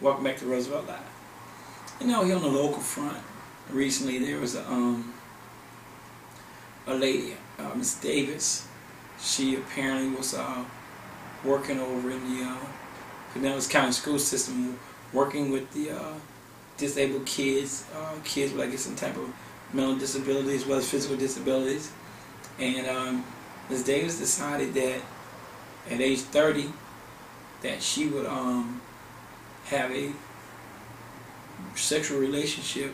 Welcome back to Roosevelt Live. You know, here on the local front, recently there was a lady, Miss Davis. She apparently was working over in the Pinellas County school system, working with the disabled kids, kids with, I guess, some type of mental disability as well as physical disabilities. And Miss Davis decided that at age 30 that she would have a sexual relationship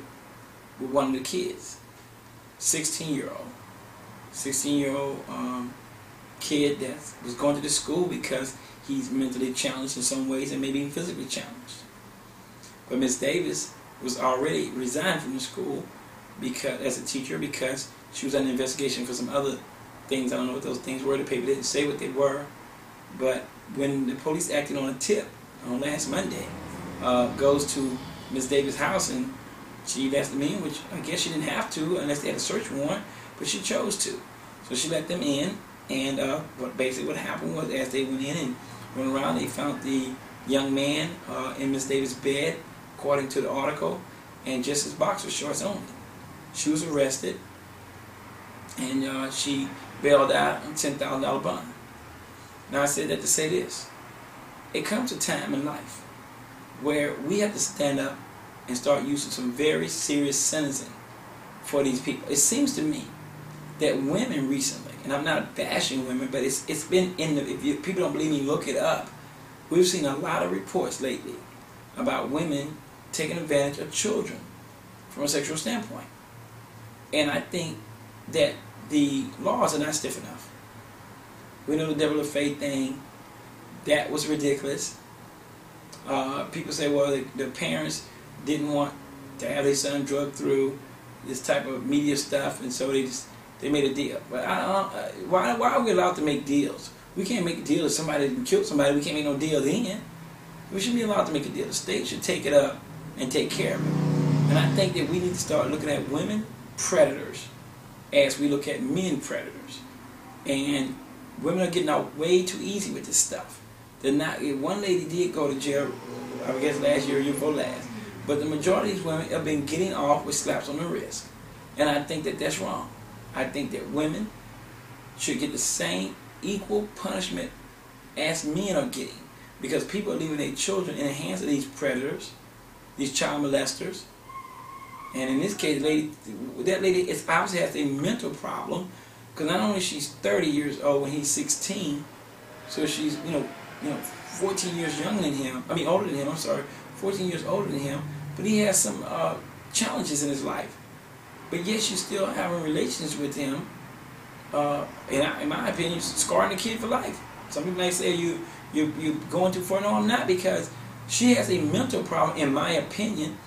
with one of the kids, 16-year-old kid that was going to the school because he's mentally challenged in some ways and maybe even physically challenged. But Miss Davis was already resigned from the school because, as a teacher, because she was under investigation for some other things. I don't know what those things were. The paper didn't say what they were. But when the police acted on a tip on last Monday, goes to Miss Davis' house, and she let them in, which I guess she didn't have to unless they had a search warrant, but she chose to. So she let them in, and basically what happened was, as they went in and went around, they found the young man in Miss Davis' bed, according to the article, and just his boxer shorts only. She was arrested, and she bailed out on $10,000 bond. Now, I said that to say this. It comes a time in life where we have to stand up and start using some very serious sentencing for these people. It seems to me that women recently, and I'm not bashing women, but it's been in the, if people don't believe me, look it up. We've seen a lot of reports lately about women taking advantage of children from a sexual standpoint. And I think that the laws are not stiff enough. We know the devil of faith thing. That was ridiculous. People say, well, the parents didn't want to have their son drugged through this type of media stuff, and so they made a deal. But why are we allowed to make deals? We can't make a deal if somebody killed somebody. We can't make no deal then. We shouldn't be allowed to make a deal. The state should take it up and take care of it. And I think that we need to start looking at women predators as we look at men predators. And women are getting out way too easy with this stuff. They're not. One lady did go to jail, I guess last year or year before last. But the majority of these women have been getting off with slaps on the wrist. And I think that that's wrong. I think that women should get the same equal punishment as men are getting. Because people are leaving their children in the hands of these predators, these child molesters. And in this case, that lady is obviously has a mental problem. Because not only she's 30 years old when he's 16, so she's, 14 years younger than him. I mean, older than him, I'm sorry. 14 years older than him. But he has some challenges in his life. But yet she's still having relations with him. In my opinion, scarring the kid for life. Some people may say you're going too far. No, I'm not, because she has a mental problem, in my opinion,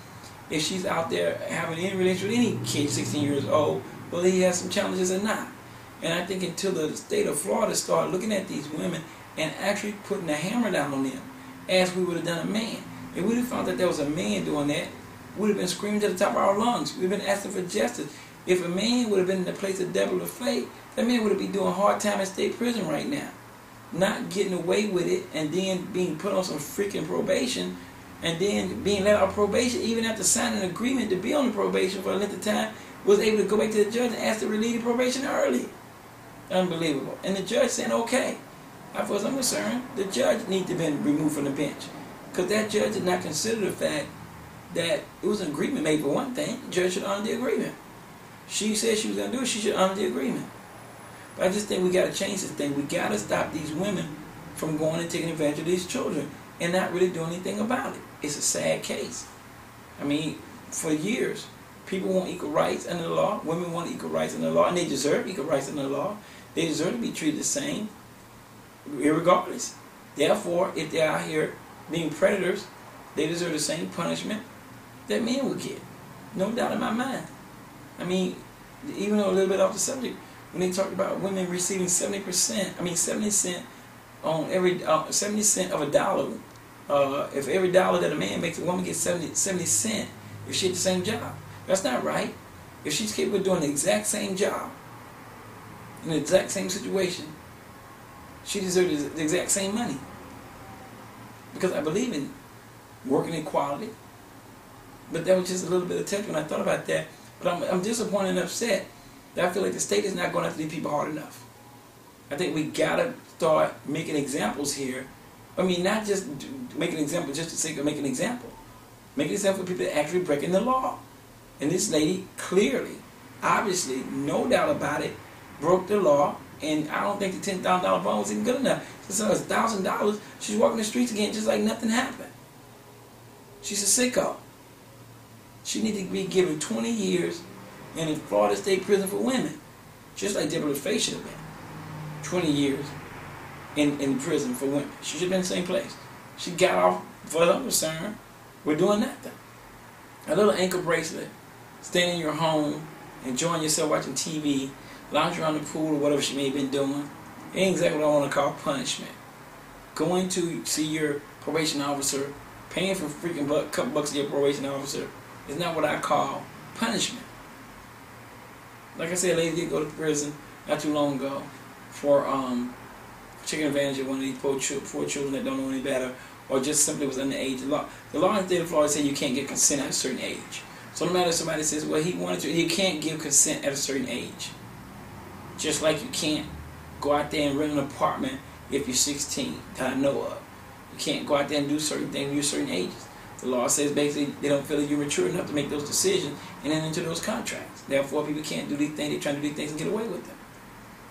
if she's out there having any relationship with any kid 16 years old, whether he has some challenges or not. And I think until the state of Florida start looking at these women and actually putting a hammer down on them, as we would have done a man. If we would have found that there was a man doing that, we would have been screaming to the top of our lungs. We've been asking for justice. If a man would have been in the place of devil of fate, that man would have been doing hard time in state prison right now. Not getting away with it and then being put on some freaking probation and then being let out of probation even after signing an agreement to be on the probation for a length of time, was able to go back to the judge and ask to relieve the probation early. Unbelievable. And the judge saying, okay. As far as I'm concerned, the judge needs to be removed from the bench. Because that judge did not consider the fact that it was an agreement made for one thing. The judge should honor the agreement. She said she was going to do it, she should honor the agreement. But I just think we got to change this thing. We got to stop these women from going and taking advantage of these children and not really doing anything about it. It's a sad case. I mean, for years, people want equal rights under the law. Women want equal rights under the law, and they deserve equal rights under the law. They deserve to be treated the same, irregardless. Therefore, if they're out here being predators, they deserve the same punishment that men would get. No doubt in my mind. I mean, even though a little bit off the subject, when they talked about women receiving 70 cents on every 70 cents of a dollar. If every dollar that a man makes, a woman gets 70 cents if she had the same job. That's not right. If she's capable of doing the exact same job in the exact same situation, she deserves the exact same money. Because I believe in working equality. But that was just a little bit of touch when I thought about that. But I'm disappointed and upset that I feel like the state is not going after these people hard enough. I think we gotta start making examples here. I mean, not just making an example just for the sake of making an example. Make an example for people that actually breaking the law. And this lady clearly, obviously, no doubt about it, broke the law. And I don't think the $10,000 bond was even good enough. So it's $1,000. She's walking the streets again just like nothing happened. She's a sicko. She needs to be given 20 years in a Florida State prison for women. Just like Deborah Faye should have been. 20 years in prison for women. She should have been in the same place. She got off, for her concern, with doing nothing. A little ankle bracelet, staying in your home, enjoying yourself watching TV, lounging around the pool or whatever she may have been doing. It ain't exactly what I want to call punishment. Going to see your probation officer, paying for freaking couple bucks to your probation officer is not what I call punishment. Like I said, a lady did go to prison not too long ago for taking advantage of one of these poor children that don't know any better, or just simply was underage. The law in the state of Florida said you can't get consent at a certain age. So no matter if somebody says, well, he wanted to, you can't give consent at a certain age. Just like you can't go out there and rent an apartment if you're 16, that I know of. You can't go out there and do certain things when you're certain ages. The law says basically they don't feel that you're mature enough to make those decisions and enter into those contracts. Therefore, people can't do these things. They're trying to do these things and get away with them.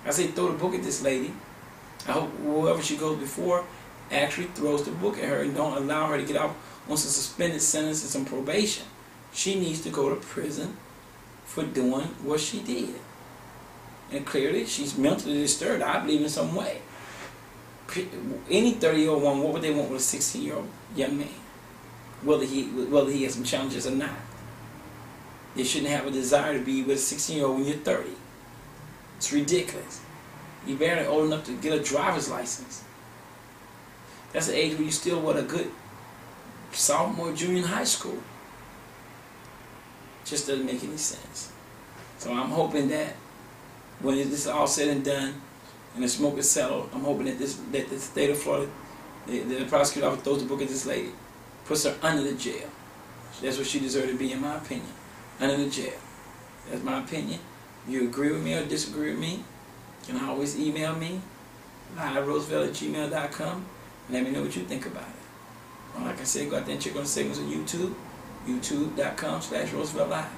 I say throw the book at this lady. I hope whoever she goes before actually throws the book at her and don't allow her to get off on some suspended sentence and some probation. She needs to go to prison for doing what she did. And clearly, she's mentally disturbed, I believe, in some way. Any 30-year-old woman, what would they want with a 16-year-old young man? Whether he has some challenges or not. You shouldn't have a desire to be with a 16-year-old when you're 30. It's ridiculous. You're barely old enough to get a driver's license. That's the age where you still what, a good sophomore, junior in high school. Just doesn't make any sense. So I'm hoping that when this is all said and done and the smoke is settled, I'm hoping that the state of Florida, the prosecutor office throws the book at this lady, puts her under the jail. That's what she deserved to be, in my opinion. Under the jail. That's my opinion. You agree with me or disagree with me, you can always email me, liveroosevelt@gmail.com, and let me know what you think about it. Or like I said, go out there and check on the segments on YouTube, youtube.com/RooseveltLive.